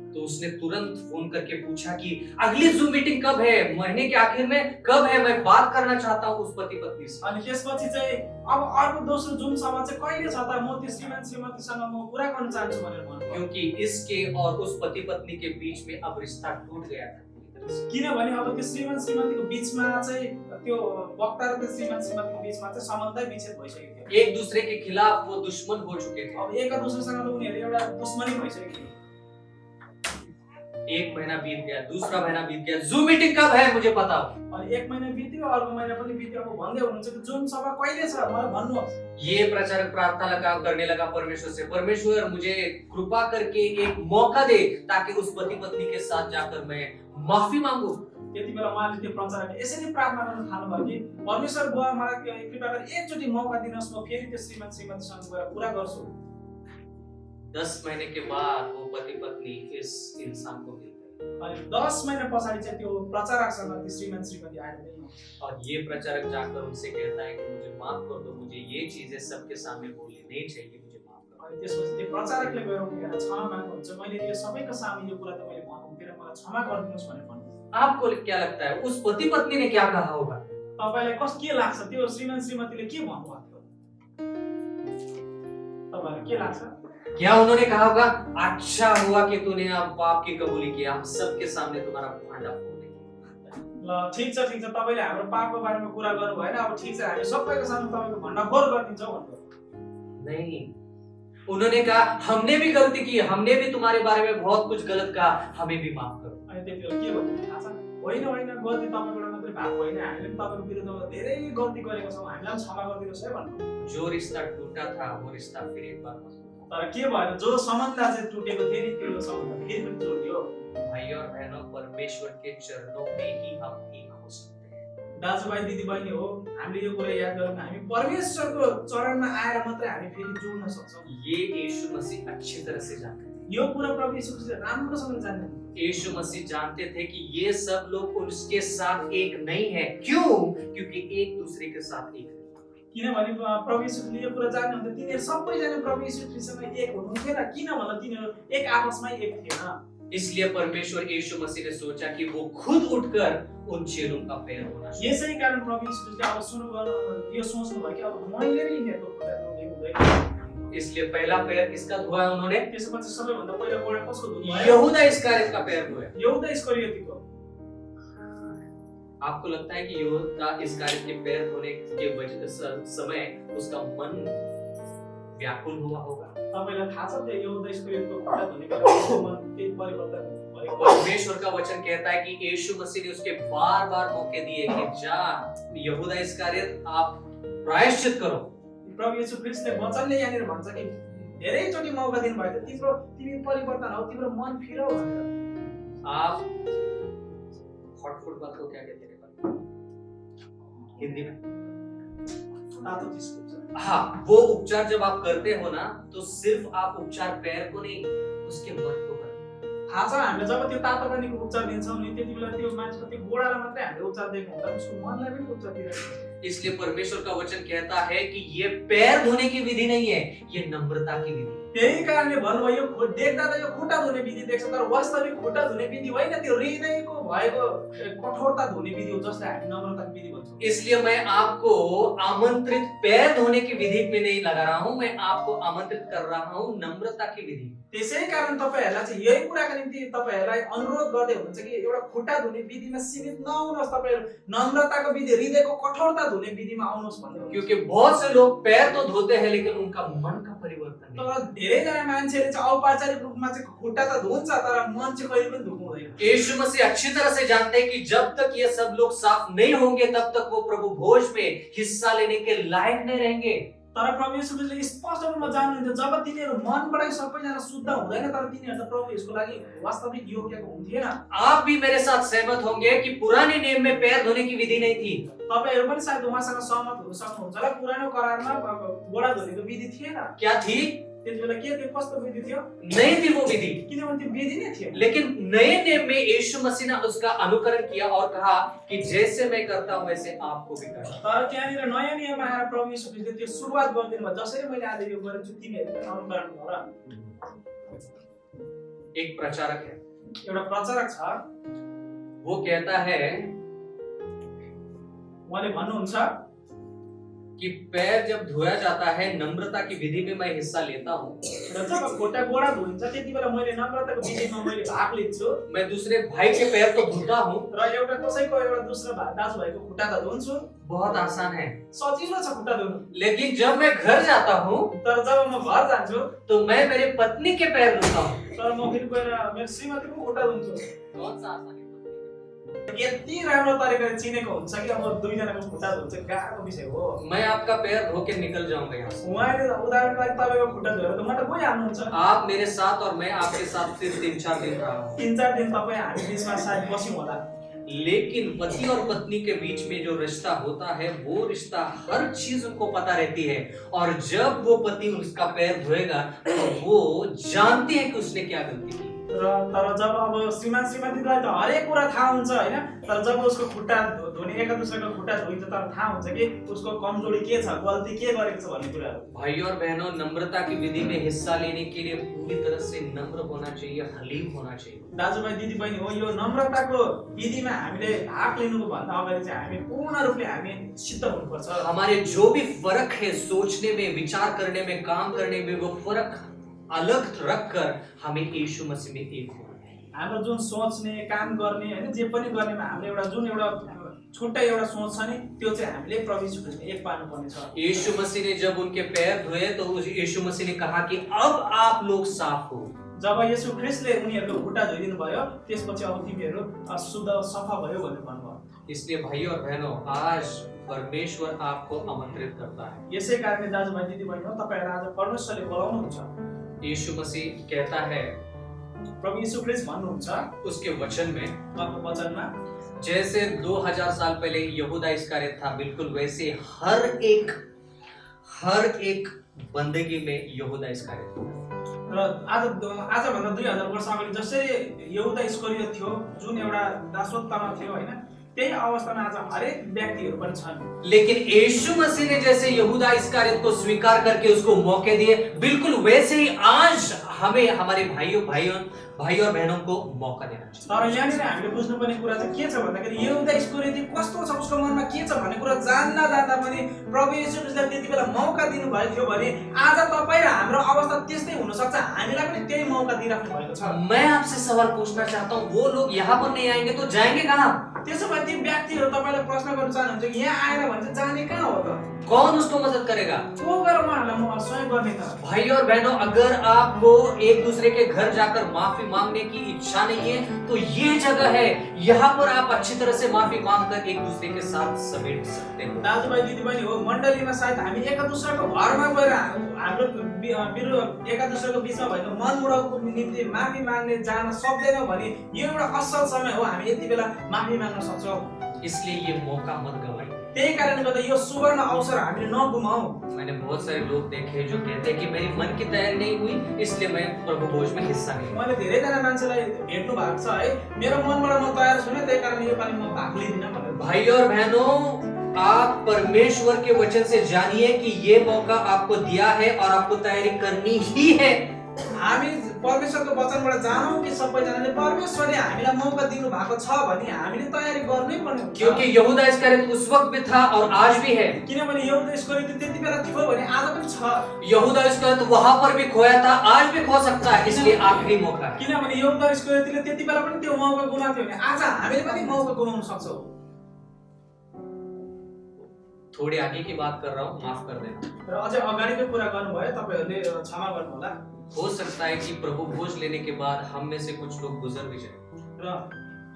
तो उसने तुरंत फोन करके पूछा कि अगली जूम मीटिंग कब है, महीने के आखिर में कब है, मैं बात करना चाहता हूँ उस पति पत्नी से। अनि त्यसपछि चाहिँ अब अर्को दोस्रो जुम सभा चाहिँ कहिले छ त, म त्यो श्रीमान श्रीमतीसँग म कुरा गर्न चाहन्छु भनेर भन्नु। क्योंकि इसके और उस पति पत्नी के बीच में अब रिश्ता टूट गया था। किनभने अब त्यो श्रीमान श्रीमतीको बीचमा चाहिँ त्यो वक्ता र त्यो श्रीमान श्रीमतीको बीचमा चाहिँ सम्बन्धै विच्छेद भइसकेको थियो। एक दूसरे के खिलाफ वो दुश्मन हो चुके थे। अब एक दुसरेसँग त उनीहरु एउटा दुश्मनी भइसकेको थियो। एक महीना बीत गया, दूसरा महीना बीत गया, जूम मीटिंग कब है मुझे बताओ। अनि एक महिना बित्यो, अर्को महिना पनि बित्यो, अब भन्दै हुनुहुन्छ कि जुम सभा कहिले छ मलाई भन्नुहोस्। ये प्रचारक प्रार्थना करने लगा परमेश्वर से, परमेश्वर मुझे कृपा करके एक मौका दे ताकि उस पति पत्नी के साथ जाकर मैं माफी मांगू। त्यति बेला उहाँले त्यो प्रचारकले यसरी प्रार्थना गर्न थाल्नुभयो कि परमेश्वर बुवा मलाई कृपा गरी एकचोटि मौका दिनुहोस्, म फेरि त्यो श्रीमतीसँग गएर कुरा गर्छु। 10 महीने के बाद वो पति पत्नी इस इंसान को मिलते हैं अनि 10 महिना पछाडि चाहिँ त्यो प्रचारकसँग त्यो श्रीमती आएर मिल्नु। और ये प्रचारक जाकर उनसे कहता है कि मुझे माफ कर दो, मुझे ये चीजें सबके सामने बोलनी नहीं चाहिए, मुझे माफ कर अनि त्यसपछि त्यो प्रचारकले गएर उनीलाई क्षमा माग्नुहुन्छ, मैले यो सबैको सामु यो कुरा त मैले भन्नुहुन्थेन, मलाई क्षमा गरिदिनुहोस् भनेर भन्नुहुन्छ। दो। आपको क्या लगता है उस पति पत्नी ने क्या कहा होगा? तपाईलाई के लाग्छ त्यो श्रीमतीले के भन्नुभएको थियो? तपाईलाई के लाग्छ? क्या उन्होंने कहा होगा अच्छा हुआ कि तूने अब पाप की कबूली किया, हम सबके सामने तुम्हारा भांडा फोड़ देंगे। ल ठीक छ तपाईले हाम्रो पापको बारेमा कुरा गर्नु भएन, अब ठीक छ हामी सबैको सामु तपाईको भण्डाफोर गरिदिन्छौँ भन्नु। नहीं, उन्होंने कहा हमने भी गलती की, हमने भी तुम्हारे बारे में बहुत कुछ गलत कहा, हमें भी माफ करो। अनि त्यतिबेला के भन्नु थाहा छ? होइन गल्ती तपाईबाट मात्रै भएको होइन, हामीले पनि तपाईको विरुद्धमा धेरै गल्ती गरेको छौँ, हामीलाई पनि क्षमा गरिदिनुहोस् है भन्नु। जो रिश्ता टूटा था वो रिश्ता फिर एक बार मजबूत हुआ। तर के भयो जो सम्बन्ध चाहिँ टुटेको थियो नि त्यो सम्बन्ध फेरि पनि जोडियो। भाई और बहनों, परमेश्वर के चरणों में ही हम एक हो सकते हैं। दाजुभाइ दिदीबहिनी हो, हामीले यो कुरा याद गरौँ, हामी परमेश्वरको चरणमा आएर मात्रै हामी फेरि जोड्न सक्छौँ। ये यीशु मसीह अच्छी तरह से जानते थे। यो कुरा प्रभु यीशु मसीहले राम्रोसँग जान्थे। यीशु मसीह जानते थे कि ये सब लोग उसके साथ एक नहीं है। क्यों? क्योंकि एक दूसरे के साथ एक है। किनभने प्रभु यीशुले यो कुरा जान्नुहुन्थ्यो, तिनीहरू सबैजना प्रभु यीशु ख्रीष्टसँग एक हुनुहुन्थेन, किन भन्दा तिनीहरू एक आपसमै एक थिएन। इसलिए परमेश्वर यीशु मसीह ने सोचा कि वो खुद उठकर उन चेलों का पैर होना चाहिए। यसै कारण प्रभु यीशुले अब सुरु गर्न यो सोच्नु भयो कि अब मैले पनि यिनीहरूको खुट्टा धुने हुँदैन। इसलिए पहला पैर किसका धोया उन्होंने? त्यसपछि सबैभन्दा पहिला गोडा कसको धुनु भयो? यहूदा इस्करियोत का पैर धोया। यहूदा इस्करियोतीको। आपको लगता है कि यहूदा इस्करियोत के पैर धोने के समय उसका मन व्याकुल हुआ होगा? तपाईलाई थाहा छ त्यो यहूदा इस्करियोतको खुट्टा धुने बेला उसको मन केही परिवर्तन भएको? परमेश्वर का वचन कहता है कि यीशु मसीह ने उसके बार-बार मौके दिए कि जा यहूदा इस्करियोत आप प्रायश्चित करो। प्रभु यीशु ख्रीष्टले वचनले यहाँनिर भन्छ कि धेरैचोटि मौका दिनुभएको थियो, तिमी परिवर्तन हो, तिम्रो मन फिराउ भनेर। आप हॉट फूड बात को क्या कहते हैं हिंदी में? तातो चिजको हुन्छ। हाँ, वो उपचार जब आप करते हो ना तो सिर्फ आप उपचार पैर को नहीं उसके मन को करते हो। थाहा छ हामीले जब त्यो तातो पानीको उपचार दिन्छौँ नि त्यति बेला त्यो मान्छेको त्यो गोडालाई मात्रै हामीले उपचार दिएको हुँदैन, उसको मनलाई पनि उपचार दिइरहेको हुन्छ। इसलिए परमेश्वर का वचन कहता है कि ये पैर धोने की विधि नहीं है, ये नम्रता की विधि है। त्यही कारणले भन्नुभयो यो देख्दा त यो खुट्टा धुने विधि देख्छ, तर वास्तविक खुट्टा धुने विधि होइन, त्यो हृदयको भएको कठोरता धुने विधि हो, जसलाई हामी नम्रताको विधि भन्छौँ। इसलिए मैं आपको आमंत्रित पैर धोने की विधि पे नहीं लगा रहा हूँ, मैं आपको आमंत्रित कर रहा हूँ नम्रता की विधि। त्यसै कारण तपाईहरुलाई चाहिँ यही कुराको निम्ति तपाईहरुलाई अनुरोध गर्दै हुनुहुन्छ कि एउटा खुट्टा धुने विधिमा सीमित नहुनुहोस्, तपाईहरु नम्रताको विधि, हृदयको कठोरता धुने विधिमा आउनुहोस् भन्दै। क्योंकि बहुत से लोग पैर तो धोते हैं लेकिन उनका मन का परिवर्तन नहीं। तर धेरैजना मान्छेले चाहिँ औपचारिक रूपमा चाहिँ खुट्टा त धुन्छ तर मन चाहिँ कहिले पनि धुनु हुँदैन। यीशु मसीह अच्छी तरह से जानते हैं कि जब तक ये सब लोग साफ नहीं होंगे तब तक वो प्रभु भोज में हिस्सा लेने के लायक नहीं रहेंगे। तर प्रभु येशूले स्पष्ट रूपमा जान्नुहुन्छ जब तिनीहरु मनबाट सबैजना शुद्ध हुँदैन तर तिनीहरु त प्रभु यसको लागि वास्तविक योग्यको हुन्थेन। आप भी मेरे साथ सहमत होंगे कि पुराने नियम में पैर धोने की विधि नहीं थी। तपाईहरु पनि सायद उहाँसँग सहमत हुन सक्नुहुन्छ होला, पुरानो करारमा गोडा धुनेको विधि थिएन। क्या थी? त्यसबेला के थियो, कस्तो विधि थियो? नहीं थी वो विधि, किनभने त्यो विधि नै थियो। लेकिन नए नियम में यीशु मसीह ने उसका अनुकरण किया और कहा कि जैसे मैं करता हूं वैसे आपको भी करना। तर त्यहाँनिर नयाँ नियममा आएर प्रभु येशू ख्रीष्टले त्यो सुरुवात गरिदिनु भयो, जसरी मैले आज यो गरेछु तिमीहरुले पनि अनुकरण गर। एक प्रचारक है, एउटा प्रचारक छ, वो कहता है उहाँले भन्नुहुन्छ कि पैर जब धोया जाता है नम्रता की विधि में मैं हिस्सा लेता हूँ। र जब खुट्टा गोडा धुइन्छ त्यतिबेला मैले नम्रताको विधिमा मैले भाग लिन्छु मैं दूसरे भाई के पैर तो धोता हूँ। र एउटा कसैको एउटा दोस्रो दाजुभाइको खुट्टा त धुन्छु। बहुत आसान है, सजिलो छ खुट्टा धुनु। लेकिन जब मैं घर जाता हूँ तर जब म घर जान्छु तो मैं मेरे पत्नी के पैर धोता हूँ। तर म फेरि गएर मेरो श्रीमतीको खुट्टा धुन्छु। कौन सा आसान है? यति राम्रो तरिकाले चिनेको हुन्छ कि अब दुईजनाको खुट्टा धुन्छ, गाह्रो विषय हो। मैं आपका पैर धो के निकल जाऊंगा यहाँ से। उहाँले उदाहरणको लागि तपाईको खुट्टा धोएर त म त गइहाल्नुहुन्छ। आप मेरे साथ और मैं आपके साथ सिर्फ 3-4 दिन रहा हूँ। 3-4 दिन तपाई हामी बीचमा सायद बस्यौं होला। लेकिन पति और पत्नी के बीच में जो रिश्ता होता है वो रिश्ता हर चीज उनको पता रहती है, और जब वो पति उसका पैर धोएगा तो वो जानती है कि उसने क्या गलती की। तर जब अब श्रीमान श्रीमतीलाई त हरेक कुरा थाहा हुन्छ होइन, तर जब उसको खुट्टा धोने एका दुसराको खुट्टा धोइन्छ तर थाहा हुन्छ कि उसको कमजोरी के छ, गल्ती के गरेको छ भन्ने कुराहरू। भाई और बहनों, नम्रता की विधि में हिस्सा लेने के लिए पूरी तरह से नम्र होना चाहिए, हलीम होना चाहिए। दाजुभाइ दिदीबहिनी हो, यो नम्रताको विधिमा हामीले भाग लिनुको भन्दा अगाडि चाहिँ हामी पूर्ण रूपले हामी सिद्ध हुनुपर्छ। हमारे जो भी फर्क है सोचने में, विचार करने में, काम करने में, वो फर्क अलग रखकर हमें यीशु मसीह में एक होना है। हाम्रो जुन सोच्ने, काम गर्ने हैन, जे पनि गर्नेमा हाम्रो एउटा जुन एउटा छुट्टै एउटा सोच छ नि, त्यो चाहिँ हामीले प्रभु यीशु ख्रीष्टमा एक पार्नुपर्ने छ। यीशु मसीह ने जब उनके पैर धोए तो यीशु मसीह ने कहा कि अब आप लोग साफ हो। जब यीशु ख्रीष्टले उनीहरूको खुट्टा धोइदिनु भयो, त्यसपछि अब तिमीहरू शुद्ध सफा भयो भनेर भन्नुभयो। इसलिए भाई और बहनों, आज परमेश्वर आपको आमंत्रित करता है। यसै कारणले दाजुभाइ दिदीबहिनी हो, तपाईहरु आज परमेश्वरले बोलाउनुहुन्छ। यीशु मसीह कहता है प्रभु यीशु ख्रीष्ट भन्नुहुन्छ उसके वचन में, उहाँको वचनमा, जैसे 2000 साल पहले यहूदा इस्करियोत था, बिल्कुल वैसे हर एक बंदगी में यहूदा इस्करियोत था। र आजभन्दा 2000 वर्ष अगाडि जसरी यहूदा इस्करियोत थियो, जुन एउटा दासत्वमा थियो हैन, त्यही अवस्थामा आज हरेक व्यक्तिहरू पनि छन्। लेकिन यीशु मसीह ने जैसे यहूदा इस्करियोत को स्वीकार करके उसको मौके दिए, बिल्कुल वैसे ही आज हमें हमारे भाई और बहनों को मौका देना चाहिए। तर यहाँनिर हामीले बुझ्नुपर्ने कुरा चाहिँ के छ भन्दाखेरि यहूदा इस्करियोत कस्तो छ, उसको मनमा के छ भन्ने कुरा जान्दा पनि प्रभु यीशु ख्रीष्टले त्यति बेला मौका दिनु भएको थियो भने आज तपाईँ र हाम्रो अवस्था त्यस्तै हुन सक्छ, हामीलाई पनि त्यही मौका दिइराख्नु भएको छ। मैं आपसे सवाल पूछना चाहता हूँ, वो लोग यहाँ पर नहीं आएंगे तो जाएंगे कहाँ? त्यसो भए ती व्यक्तिहरू तपाईलाई प्रश्न गर्न चाहनुहुन्छ कि यहाँ आएर भने चाहिँ जाने कहाँ हो त? कौन उसको मदद करेगा? को गएर उहाँहरूलाई सहयोग गर्ने त? भाई और बहनों, अगर आपको एक दूसरे के घर जाकर माफी मांगने की इच्छा नहीं है तो ये जगह है, यहाँ पर आप अच्छी तरह से माफी मांगकर एक दूसरे के साथ समेट सकते हो। दाजुभाइ दिदीबहिनी हो, मण्डलीमा सायद हामी एक दुसराको घरमा गएर हाम्रो एक दुसराको बीचमा भएको मनमुटावको निम्ति माफी माग्ने जान सक्दैनौँ भने यो एउटा असल समय हो, हामी यति बेला माफी माग्न सक्छौँ। इसलिए ये मौका मत गवाइए। त्यही कारणले गर्दा यो सुवर्ण अवसर हामीले नगुमाऊ। मैंने बहुत सारे लोग देखे जो कहते हैं कि मेरी मन की तैयारी नहीं हुई इसलिए मैं प्रभु भोज में हिस्सा नहीं लिया। मैले धेरैजना मान्छेलाई भेट्नु भएको छ है, मेरो मनबाट म तयार छैन, त्यही कारण यो पालि म भाग लिदिनँ भनेर। भाई और बहनों, आप परमेश्वर के वचन से जानिए कि ये मौका आपको दिया है और आपको तैयारी करनी ही है। हामी परमेश्वरको वचनबाट जानौँ कि सबैजनाले परमेश्वरले हामीलाई मौका दिनु भएको छ भने हामीले तयारी गर्नै पर्ने हुन्छ। क्योंकि यहूदा इस्करियोत उस वक्त भी था और आज भी है। किनभने यहूदा इस्करियोत त्यति बेला थियो भने आज पनि छ। यहूदा इस्करियोत वहां पर भी खोया था, आज भी खो सकता है, इसलिए आखिरी मौका है। किनभने यहूदा इस्करियोतले त्यति बेला पनि त्यो मौका गुमाएको थियो भने आज हामीले पनि मौका गुमाउन सक्छौँ। थोड़ी आगे की बात कर रहा हूँ, माफ कर देना। र अझै अगाडिको कुरा गर्नुभयो, तपाईहरुले क्षमा गर्नु होला। हो सकता है कि प्रभु भोज लेने के बाद हम में से कुछ लोग गुजर भी जाए। र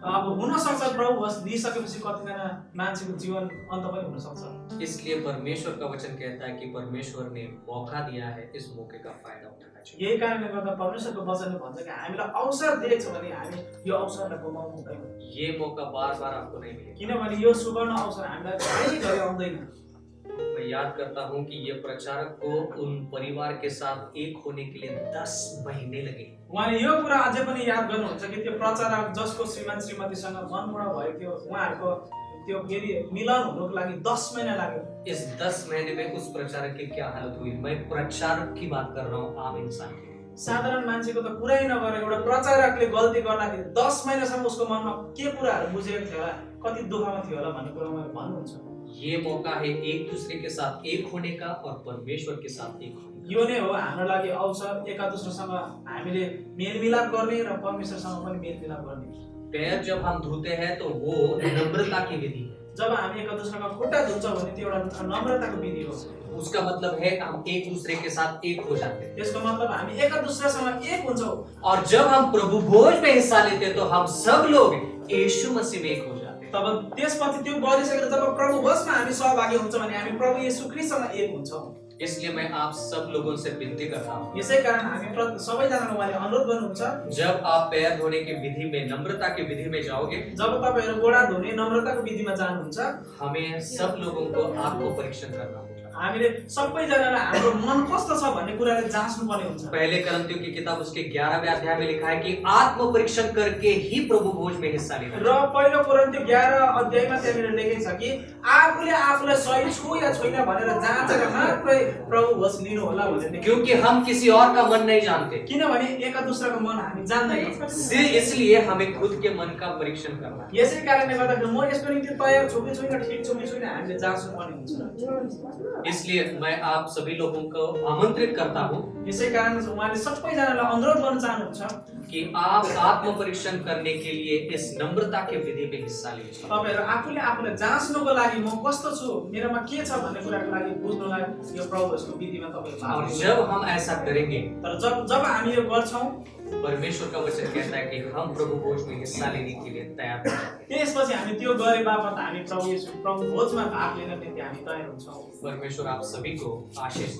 अब हुन सक्छ प्रभु भोज लिइसकेपछि कतिजना मान्छेको जीवन अन्त पनि हुन सक्छ। इसलिए परमेश्वर का वचन कहता है कि परमेश्वर ने मौका दिया है, इस मौके का फायदा उठाना चाहिए। यही कारणले गर्दा परमेश्वरको वचनले भन्छ कि हामीलाई अवसर दिएको छ भने हामी यो अवसरलाई गुमाउनु हुँदैन। ये मौका बार-बार आपको नहीं मिलेगा। किनभने यो सुवर्ण अवसर हामीलाई घरि आउँदैन। मैं याद करता हूँ कि ये प्रचारक को उन परिवार के साथ एक होने के लिए 10 महीने लगे। उहाँले यो कुरा अझै पनि याद गर्नुहुन्छ कि त्यो प्रचारक जसको श्रीमान श्रीमतीसँग मनमुटाव भएको थियो, उहाँहरूको त्यो फेरि मिलन हुनुको लागि 10 महिना लाग्यो। इस 10 महीने में उस प्रचारक की क्या हालत हुई? मैं प्रचारक की बात कर रहा हूँ, आम इंसान की। साधारण मान्छेको त कुरै नगरे एउटा प्रचारकले गल्ती गर्दाखेरि 10 महिनासम्म उसको मनमा के कुराहरू बुझेको थियो होला, कति दुःखमा थियो होला भन्ने कुरा उहाँले भन्नुहुन्छ। ये मौका है एक दूसरे के साथ एक होने का और परमेश्वर के साथ एक होने का। यो नै हो हाम्रो लागि अवसर, एका दुस्रासँग हामीले मेलमिलाप गर्ने र परमेश्वरसँग पनि मेलमिलाप गर्ने। पैर जब हम धोते हैं तो वो नम्रता की विधि है। जब हामी एक दुस्राको खुट्टा धुन्छौँ भने त्यो एउटा नम्रताको विधि हो। उसका मतलब है हम एक दूसरे के साथ एक हो जाते हैं। त्यसको मतलब हामी एक दुस्रासँग एक हुन्छौँ। और जब हम प्रभु भोज में हिस्सा लेते हैं तो हम सब लोग यीशु मसीह में एक हो जाते हैं। तब त्यसपछि त्यो गरिसकेर जब प्रभु भोजमा हामी सहभागी हुन्छौँ भने हामी प्रभु येशू ख्रीष्टसँग एक हुन्छौँ। इसलिए मैं आप सब लोगों से विनती करता हूँ, यसै कारण हामी सबैजनालाई उहाँले अनुरोध गर्नुहुन्छ, जब आप पैर धोने की विधि में, नम्रता की विधि में जाओगे, जब तपाईहरु गोडा धुने नम्रताको विधिमा जानुहुन्छ, हमें सब लोगों को आत्म परीक्षण करना होगा। हामीले सबैजनालाई हाम्रो मन कस्तो छ भन्ने कुराले जाँच्नु पर्ने हुन्छ। पहले करन्थियों की किताब उसके 11वें अध्याय में लिखा है कि आत्म परीक्षण करके ही प्रभु भोज में हिस्सा लेना। र पहिलो कोरिन्थियो 11 अध्यायमा त्यहाँनिर लेखेको छ कि आफूले आफूलाई सही छु या छैन भनेर जाँचेर मात्रै प्रभु भोज लिनु होला भनेर। क्योंकि हम किसी और का मन नहीं जानते, किनभने एक दुसराको मन हामी जान्दैनौँ। इसलिए हमें खुद के मन का परीक्षण करना है। यसै कारणले गर्दाखेरि म यसको निम्ति तयार छु कि छैन, ठिक छु कि छैन हामीले जाँच्नु पर्ने हुन्छ। इसलिए मैं आप सभी लोगों को आमंत्रित करता हूँ यसै कारण उहाँले सबैजनालाई अनुरोध गर्न चाहनुहुन्छ कि आप आत्म परीक्षण करने के लिए इस नम्रता के विधि में हिस्सा लीजिए। तपाईहरु आफूले आफूलाई जाँच्नुको लागि म कस्तो छु, मेरोमा के छ भन्ने कुराको लागि बुझ्नलाई यो प्रभुको विधिमा तपाईहरु और जब हम ऐसा करेंगे, तर जब हामी यो गर्छौं, परमेश्वर का वचन कहता है कि हम प्रभु भोज में हिस्सा लेने के लिए तैयार हो जाएंगे। त्यसपछि हामी त्यो गरे बापत हामी प्रभु भोजमा भाग लिन निम्ति हामी तयार हुन्छौं। परमेश्वर आप सभी को आशीष